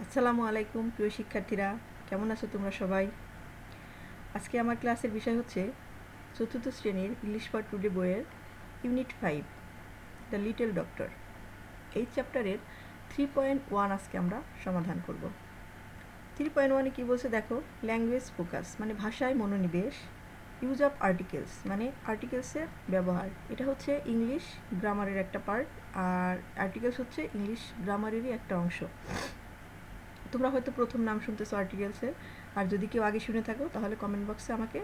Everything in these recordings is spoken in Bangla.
আসসালামু আলাইকুম প্রিয় শিক্ষার্থীরা, কেমন আছো তোমরা সবাই? আজকে আমার ক্লাসের বিষয় হচ্ছে চতুর্থ শ্রেণীর ইংলিশ ফর টুডে বইয়ের ইউনিট 5 দ্য লিটল ডক্টর। এই চ্যাপ্টারের 3.1 আজকে আমরা সমাধান করব। 3.1-এ কী বলছে দেখো, ল্যাঙ্গুয়েজ ফোকাস মানে ভাষায় মনোনিবেশ, ইউজ অফ আর্টিকেলস মানে আর্টিকেলসের ব্যবহার। এটা হচ্ছে ইংলিশ গ্রামারের একটা পার্ট, আর আর্টিকেলস হচ্ছে ইংলিশ গ্রামারেরই একটা অংশ। তোমরা হয়তো প্রথম নাম শুনতেছো আর্টিকেলসের, আর যদি কেউ আগে শুনে থাকো তাহলে কমেন্ট বক্সে আমাকে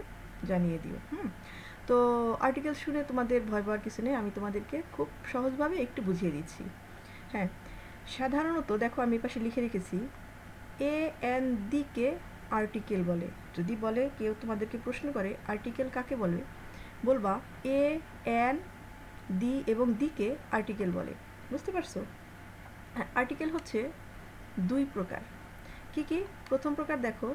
জানিয়ে দিও। তো আর্টিকেলস শুনে তোমাদের ভয় পাওয়ার কিছু নেই, আমি তোমাদেরকে খুব সহজভাবে একটু বুঝিয়ে দিচ্ছি। হ্যাঁ, সাধারণত দেখো আমি পাশে লিখে রেখেছি এ এন দিকে আর্টিকেল বলে। যদি বলে কেউ তোমাদেরকে প্রশ্ন করে আর্টিকেল কাকে বলে, বলবা এ এন দি এবং দিকে আর্টিকেল বলে। বুঝতে পারছো? আর্টিকেল হচ্ছে দুই প্রকার। কি কি? প্রথম প্রকার দেখো,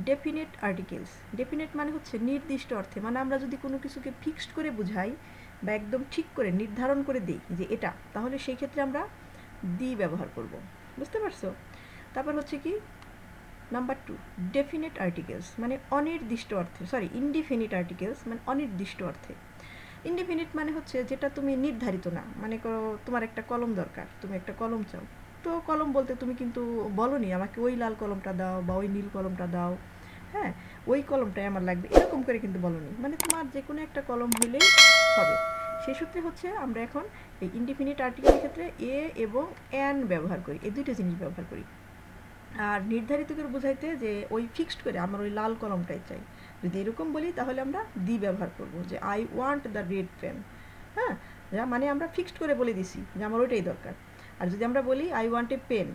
ডেফিনেট আর্টিকেলস। ডেফিনেট মানে হচ্ছে নির্দিষ্ট অর্থে, মানে আমরা যদি কোনো কিছুকে ফিক্সড করে বুঝাই বা একদম ঠিক করে নির্ধারণ করে দিই যে এটা, তাহলে সেই ক্ষেত্রে আমরা দি ব্যবহার করব। বুঝতে পারছো? তারপর হচ্ছে কি নাম্বার 2, ডেফিনেট আর্টিকেলস মানে অনির্দিষ্ট অর্থে, ইনডিফিনিট আর্টিকেলস মানে অনির্দিষ্ট অর্থে। ইনডিফিনিট মানে হচ্ছে যেটা তুমি নির্ধারিত না, মানে তোমার একটা কলম দরকার, তুমি একটা কলম চাও, তো কলম বলতে তুমি কিন্তু বলনি আমাকে ওই লাল কলমটা দাও বা ওই নীল কলমটা দাও, হ্যাঁ ওই কলমটাই আমার লাগবে, এরকম করে কিন্তু বলনি, মানে তোমার যে কোনো একটা কলম হইলেই হবে। সেই সূত্রে হচ্ছে আমরা এখন এই ইনডিফিনিট আর্টিকেলের ক্ষেত্রে এ এবং অ্যান ব্যবহার করি, এই দুইটা জিনিস ব্যবহার করি। আর নির্ধারিত করে বোঝাইতে যে ওই ফিক্সড করে আমার ওই লাল কলমটাই চাই, যদি এরকম বলি তাহলে আমরা দি ব্যবহার করব, যে I want the red pen. হ্যাঁ, যা মানে আমরা ফিক্সড করে বলে দিছি যে আমার ওইটাই দরকার। আর যদি আমরা বলি আই ওয়ান্ট এ পেন,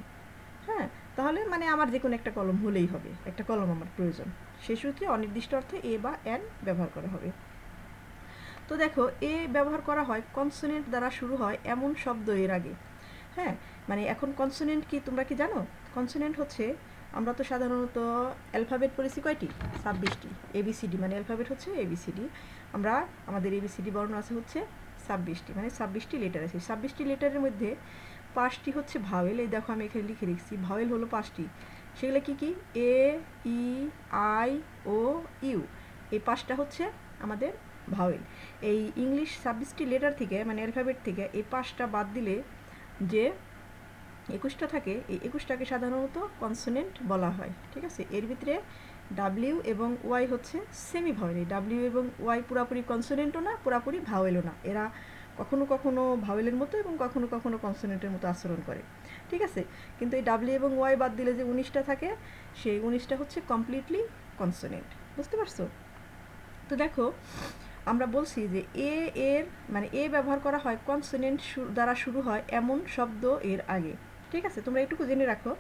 হ্যাঁ, তাহলে মানে আমার যে কোনো একটা কলম হলেই হবে, একটা কলম আমার প্রয়োজন। সেই সূত্রে অনির্দিষ্ট অর্থে এ বা অ্যান ব্যবহার করা হবে। তো দেখো, এ ব্যবহার করা হয় কনসোনেন্ট দ্বারা শুরু হয় এমন শব্দ এর আগে। হ্যাঁ, মানে এখন কনসোনেন্ট কি তোমরা কি জানো? কনসোনেন্ট হচ্ছে, আমরা তো সাধারণত অ্যালফাবেট পড়েছি কয়টি? 26টি। এবিসিডি মানে অ্যালফাবেট হচ্ছে এবিসিডি, আমরা আমাদের এবিসিডি বর্ণ আছে হচ্ছে 26টি, মানে 26টি লেটার আছে। 26টি লেটারের মধ্যে 5টি হচ্ছে ভাওয়েল, এই দেখো আমি এখানে লিখে রেখেছি, ভাওয়েল হলো 5টি। সেগুলো কি কি? এ, ই, আই, ও, ইউ, এই 5টা হচ্ছে আমাদের ভাওয়েল। এই ইংলিশ 26টি লেটার থেকে মানে অ্যালফাবেট থেকে এই 5টা বাদ দিলে যে 21টা থাকে, এই 21টাকে সাধারণত কনসোনেন্ট বলা হয়। ঠিক আছে, এর ভিতরে ডাব্লিউ এবং ওয়াই হচ্ছে সেমি ভাওয়েল। ডাব্লিউ এবং ওয়াই পুরাপুরি কনসোনেন্টও না, পুরাপুরি ভাওয়েলও না, এরা কখনো কখনো ভাওয়েলের মতো এবং কখনো কখনো কনসোনেন্টের মতো আচরণ করে। ঠিক আছে, কিন্তু এই ডাব্লিউ এবং ওয়াই বাদ দিলে যে 19টা থাকে, সেই 19টা হচ্ছে কমপ্লিটলি কনসোনেন্ট। বুঝতে পারছো? তো দেখো, আমরা বলছি যে এ এর মানে এ ব্যবহার করা হয় কনসোনেন্ট দ্বারা শুরু হয় এমন শব্দ এর আগে। ঠিক আছে, তোমরা এটুকু জেনে রাখো,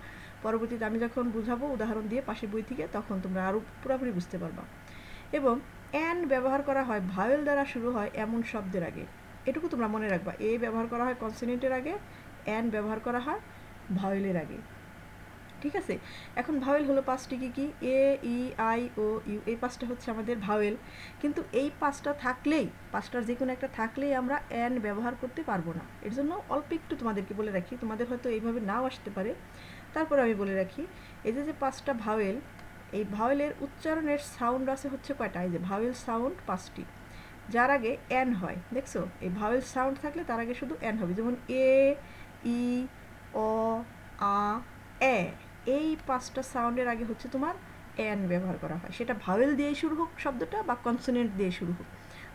পরবর্তীতে আমি যখন বুঝাবো উদাহরণ দিয়ে পাশের বই থেকে, তখন তোমরা আরও পুরোপুরি বুঝতে পারবা। এবং অ্যান ব্যবহার করা হয় ভাওয়েল দ্বারা শুরু হয় এমন শব্দের আগে। এটুকু তোমরা মনে রাখবা, এ ব্যবহার করা হয় কনসোনেন্টের আগে, অ্যান ব্যবহার করা হয় ভাওয়েলের আগে। ঠিক আছে, এখন ভাওয়েল হলো 5টি। কি কি? এ, ই, আই, ও, ইউ, এই 5টা হচ্ছে আমাদের ভাওয়েল। কিন্তু এই 5টা থাকলেই, 5টার যে কোনো একটা থাকলেই আমরা অ্যান ব্যবহার করতে পারবো না। এর জন্য অল্প একটু তোমাদেরকে বলে রাখি, তোমাদের হয়তো এইভাবে নাও আসতে পারে, তারপর আমি বলে রাখি। এই যে 5টা ভাওয়েল, এই ভাওয়েলের উচ্চারণের সাউন্ড আছে হচ্ছে কয়টা? এই যে ভাওয়েল সাউন্ড 5টি, যার আগে অ্যান হয়। দেখছো, এই ভাওয়েল সাউন্ড থাকলে তার আগে শুধু অ্যান হবে, যেমন এ, ই, অ, আ, এ, এই 5টা সাউন্ডের আগে হচ্ছে তোমার অ্যান ব্যবহার করা হয়, সেটা ভাওয়েল দিয়ে শুরু হোক শব্দটা বা কনসোনেন্ট দিয়ে শুরু হোক।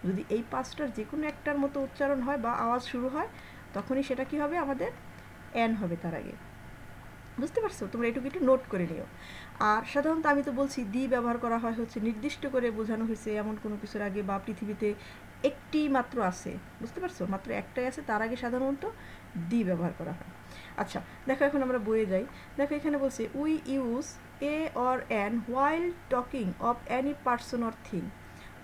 যদি এই 5টার যে কোনো একটার মতো উচ্চারণ হয় বা আওয়াজ শুরু হয়, তখনই সেটা কি হবে? আমাদের অ্যান হবে তার আগে। বুঝতে পারছো? তোমরা এটুকু একটু নোট করে নিও। আর সাধারণত আমি তো বলছি দি ব্যবহার করা হয় হচ্ছে নির্দিষ্ট করে বোঝানো হয়েছে এমন কোনো কিছুর আগে, বা পৃথিবীতে একটি মাত্র আছে, বুঝতে পারছো, মাত্র একটাই আছে, তার আগে সাধারণত দি ব্যবহার করা হয়। আচ্ছা, দেখো এখন আমরা বইয়ে যাই। দেখো এখানে বলছে we use a or an while talking of Annie person or thing.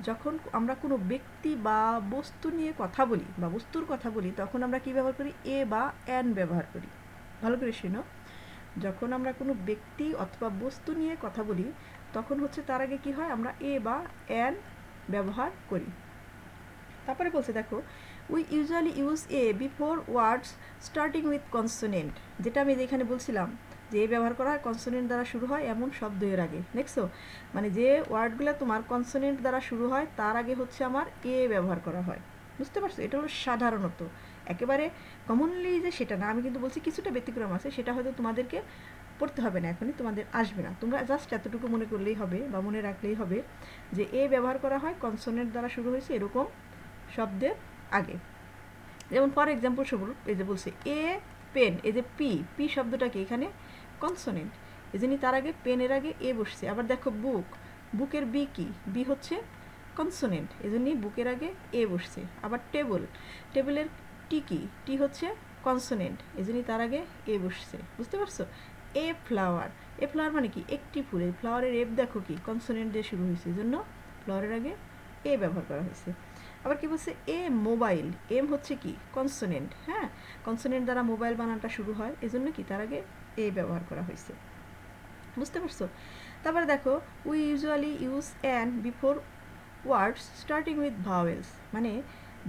যখন আমরা কোনো ব্যক্তি বা বস্তু নিয়ে কথা বলি বা বস্তুর কথা বলি, তখন আমরা কি ব্যবহার করি? এ বা অ্যান ব্যবহার করি। ভালো করে শোনো, যখন আমরা কোনো ব্যক্তি অথবা বস্তু নিয়ে কথা বলি, তখন হচ্ছে তার আগে কি হয়? আমরা এ বা অ্যান ব্যবহার করি। তারপরে বলছে দেখো, we usually use a before words starting with consonant, যেটা আমি এখানে বলছিলাম যে এ ব্যবহার করা হয় কনসোনেন্ট দ্বারা শুরু হয় এমন শব্দ এর আগে। দেখছো, মানে যে ওয়ার্ডগুলো তোমার কনসোনেন্ট দ্বারা শুরু হয় তার আগে হচ্ছে আমার এ ব্যবহার করা হয়। বুঝতে পারছো? এটা হলো সাধারণত, একেবারে কমনলি যে সেটা না, আমি কিন্তু বলছি কিছুটা ব্যতিক্রম আছে, সেটা হয়তো তোমাদেরকে পড়তে হবে না, এখনই তোমাদের আসবে না, তোমরা জাস্ট এতটুকু মনে করলেই হবে বা মনে রাখলেই হবে যে এ ব্যবহার করা হয় কনসোনেন্ট দ্বারা শুরু হয়েছে এরকম শব্দের আগে। যেমন ফর এক্সাম্পল স্বরূপ এই যে বলছে এ পেন, এই যে পি, পি শব্দটাকে এখানে কনসোনেন্ট, এই জন্য তার আগে পেনের আগে এ বসছে। আবার দেখো বুক, বুকের বি কি, বি হচ্ছে কনসোনেন্ট, এই জন্যই বুকের আগে এ বসছে। আবার টেবল, টেবিলের টি কি, টি হচ্ছে কনসোনেন্ট, এই জন্যই তার আগে এ বসছে। বুঝতে পারছো? এ ফ্লাওয়ার, এ ফ্লাওয়ার মানে কি একটি ফুল, এই ফ্লাওয়ারের এফ দেখো কি কনসোনেন্ট দিয়ে শুরু হয়েছে, এই জন্য ফ্লাওয়ারের আগে এ ব্যবহার করা হয়েছে। আবার কি বলছে এ মোবাইল, এম হচ্ছে কি কনসোনেন্ট, হ্যাঁ, কনসোনেন্ট দ্বারা মোবাইল বানানটা শুরু হয়, এজন্য কি তার আগে এ ব্যবহার করা হয়েছে। বুঝতে পারছো? তারপরে দেখো we usually use an before words starting with vowels, মানে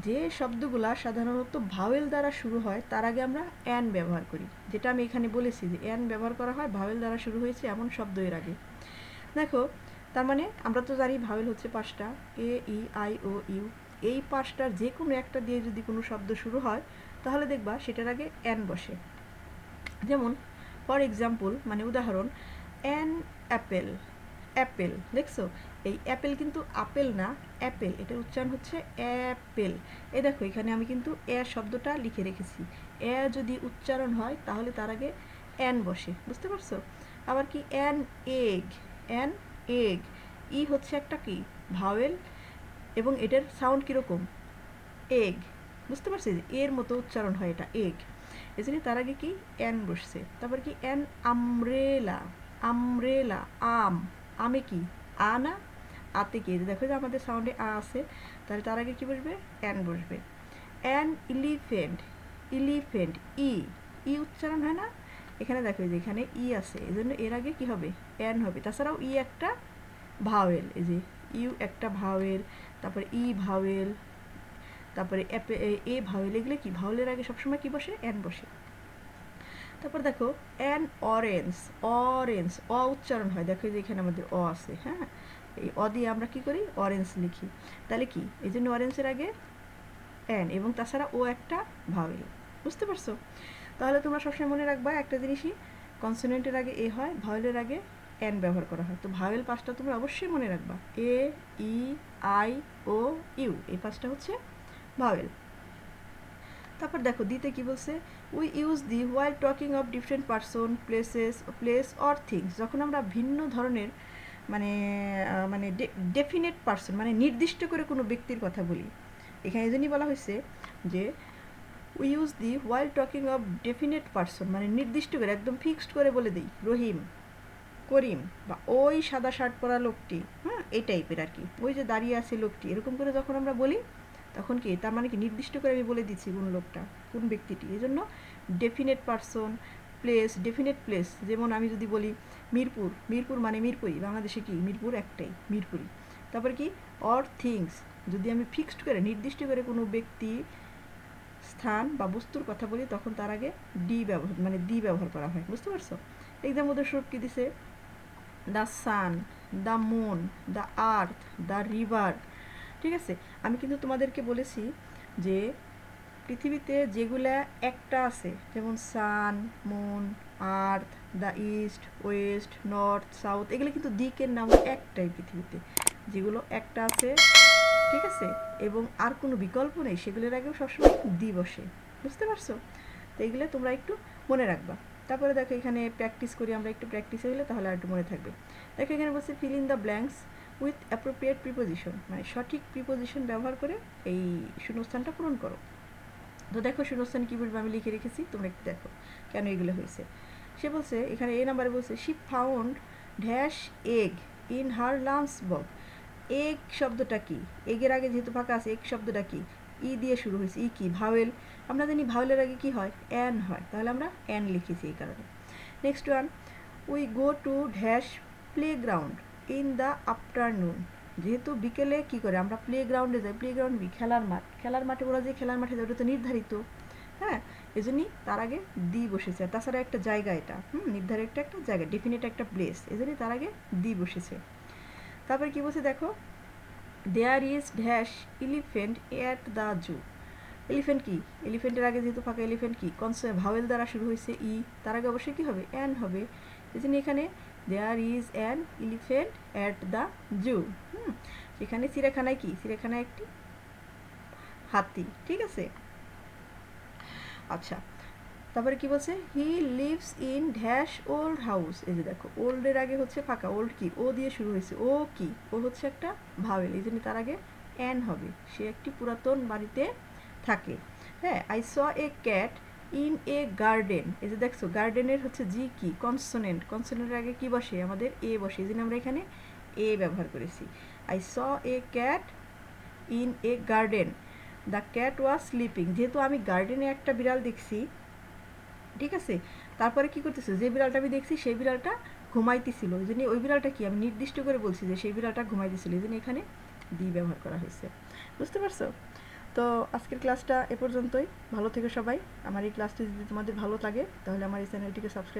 যে শব্দগুলা সাধারণত ভাওয়েল দ্বারা শুরু হয় তার আগে আমরা অ্যান ব্যবহার করি, যেটা আমি এখানে বলেছি যে অ্যান ব্যবহার করা হয় ভাওয়েল দ্বারা শুরু হয়েছে এমন শব্দ এর আগে। দেখো, তার মানে আমরা তো জানি ভাওয়েল হচ্ছে 5টা, এ ই আই ও ইউ, এই 5টার যে কোনো একটা দিয়ে যদি কোনো শব্দ শুরু হয় তাহলে দেখবা সেটার আগে অ্যান বসে। যেমন ফর এক্সাম্পল, মানে উদাহরণ, অ্যান অ্যাপেল, অ্যাপেল, দেখছো এই অ্যাপেল কিন্তু আপেল না, অ্যাপেল, এটার উচ্চারণ হচ্ছে অ্যাপেল। এই দেখো এখানে আমি কিন্তু এ শব্দটা লিখে রেখেছি, এ যদি উচ্চারণ হয় তাহলে তার আগে অ্যান বসে। বুঝতে পারছো? আবার কি অ্যান এগ, অ্যান এগ, ই হচ্ছে একটা কি ভাওয়েল এবং এটার সাউন্ড কীরকম এগ। বুঝতে পারছি? এর মতো উচ্চারণ হয় এটা এগ, এই জন্য তার আগে কি অ্যান বসছে। তারপর কি অ্যান আমব্রেলা, আমব্রেলা, আম, আমে কি আ না, আতে কি দেখো যে আমাদের সাউন্ডে আ আছে, তাহলে তার আগে কি বসবে অ্যান বসবে। অ্যান ইলিফেন্ট, ইলিফেন্ট, ই, ই উচ্চারণ হয় না, এখানে দেখো যে এখানে ই আছে, এই জন্য এর আগে কি হবে অ্যান হবে। তাছাড়াও ই একটা ভাওয়েল, এই যে ইউ একটা ভাওয়েল, তারপরে ই ভাওয়েল, তারপরে এ ভাওয়েল, এগুলো কি ভাওয়েলের আগে সবসময় কি বসে অ্যান বসে। তারপর দেখো অ্যান অরেঞ্জ, অরেঞ্জ, অ উচ্চারণ হয়, দেখো যে এখানে আমাদের অ আছে, হ্যাঁ, এই অ দিয়ে আমরা কি করি অরেঞ্জ লিখি, তাহলে কি এই জন্য অরেঞ্জের আগে অ্যান এবং তাছাড়া ও একটা ভাওয়েল। বুঝতে পারছো? তাহলে তোমরা সবসময় মনে রাখবা একটা জিনিসই, কনসোনেন্টের আগে এ হয়, ভাওয়েলের আগে অ্যান ব্যবহার করা হয়। তো ভাওয়েল 5টা তোমরা অবশ্যই মনে রাখবা, এ ই আই ও ইউ, এই 5টা হচ্ছে ভাওয়েল। তারপর দেখো দিতে কি বলছে, we use the while talking of different person, places, place or things, যখন আমরা ভিন্ন ধরনের মানে মানে ডেফিনেট পারসন মানে নির্দিষ্ট করে কোনো ব্যক্তির কথা বলি, এখানে এই জন্যই বলা হয়েছে যে we use the while talking of definite person, মানে নির্দিষ্ট করে একদম ফিক্সড করে বলে দিই রহিম, করিম, বা ওই সাদা শার্ট পরা লোকটি, হ্যাঁ এই টাইপের আর কি, ওই যে দাঁড়িয়ে আছে লোকটি, এরকম করে যখন আমরা বলি তখন কি তার মানে কি নির্দিষ্ট করে আমি বলে দিচ্ছি কোন লোকটা কোন ব্যক্তিটি, এই জন্য definite person, place, definite place, যেমন আমি যদি বলি মিরপুর, মিরপুর মানে মিরপুরি, বাংলাদেশে কি মিরপুর একটাই মিরপুরি। তারপর কি অর থিংস, যদি আমি ফিক্সড করে নির্দিষ্ট করে কোনো ব্যক্তি, স্থান বা বস্তুর কথা বলি তখন তার আগে ডি ব্যবহার মানে দি ব্যবহার করা হয়। বুঝতে পারছো? এক্সাম্পল উদাহরণস্বরূপ কি দিছে, the sun, the moon, the earth, the river. ঠিক আছে, আমি কিন্তু তোমাদেরকে বলেছি যে পৃথিবীতে যেগুলা একটা আছে, যেমন sun, moon, earth, the east, west, north, south, এগুলো কিন্তু দিকের নাম একটাই পৃথিবীতে, যেগুলো একটা আছে, ঠিক আছে, এবং আর কোনো বিকল্প নেই, সেগুলোর আগেও সবসময় দি বসে। বুঝতে পারছো? তো এইগুলো তোমরা একটু মনে রাখবা। তারপরে দেখো এখানে প্র্যাকটিস করি আমরা, একটু প্র্যাকটিস হলে তাহলে আর একটু মনে থাকবে। দেখো এখানে বলছে fill in the blanks with appropriate preposition, মানে সঠিক প্রিপোজিশন ব্যবহার করে এই শূন্যস্থানটা পূরণ করো। তো দেখো শূন্যস্থান কী বলবে আমি লিখে রেখেছি, তোমরা একটু দেখো কেন এগুলো হয়েছে। সে বলছে এখানে এ নাম্বারে বলছে she found dash egg in her lunch box. Egg শব্দটা কি, এগের আগে যেহেতু ফাঁকা আছে, এগ শব্দটা কি ই দিয়ে শুরু হয়েছে, ই কি ভাওয়েল, আমরা জানি ভাওয়েলের আগে কি হয় অ্যান হয়, তাহলে আমরা অ্যান লিখেছি এই কারণে। Next one, we go to dash play ground in the afternoon, যেহেতু বিকেলে কি করে আমরা প্লে গ্রাউন্ডে যাই, প্লে গ্রাউন্ড কি খেলার মাঠ, খেলার মাঠে ওরা যে খেলার মাঠে যায় ওটা তো নির্ধারিত, হ্যাঁ, এজন্যই তার আগে দি বসেছে। আর তাছাড়া একটা জায়গা, এটা নির্ধারিত একটা জায়গা, ডেফিনিট একটা প্লেস, এজন্যই তার আগে দি বসেছে। তারপরে কি বলছে দেখো, there is dash elephant at the zoo. Elephant কি, এলিফেন্টের আগে যেহেতু ফাঁকা, এলিফেন্ট কি ভাওয়েল দ্বারা শুরু হয়েছে, ই, তার আগে অবশ্যই কী হবে, অ্যান হবে। এই জন্য এখানে there is an elephant at the zoo. এখানে চিড়িয়াখানায় কি, চিড়িয়াখানায় একটি হাতি, ঠিক আছে। আচ্ছা, তারপরে কি বলছে, he lives in dash old house. এই যে দেখো, ওল্ডের আগে হচ্ছে ফাঁকা, ওল্ড কি, ও দিয়ে শুরু হয়েছে, ও কি, ও হচ্ছে একটা ভাওয়েল, এই জন্য তার আগে অ্যান হবে। সে একটি পুরাতন বাড়িতে থাকে। হ্যাঁ, I saw A cat in a garden. এই যে দেখছো, গার্ডেনের হচ্ছে জি কি, কনসোনেন্ট, কনসোনেন্টের আগে কি বসে, আমাদের এ বসে, এই জন্য আমরা এখানে এ ব্যবহার করেছি। I saw A cat in a garden, the cat was sleeping. যেহেতু আমি গার্ডেনে একটা বিড়াল দেখছি, ঠিক আছে, তারপরে কি করতেছে, যে বিড়ালটা আমি দেখছি সেই বিড়ালটা ঘুমাইতেছিল, এই জন্য ওই বিড়ালটা কি আমি নির্দিষ্ট করে বলছি যে সেই বিড়ালটা ঘুমাইতেছিল, এই জন্য এখানে দি ব্যবহার করা হয়েছে। বুঝতে পারছো? তো আজকের ক্লাসটা এ পর্যন্তই। ভালো থেকো সবাই। আমার এই ক্লাসটি যদি তোমাদের ভালো লাগে তাহলে আমার এই চ্যানেলটিকে সাবস্ক্রাইব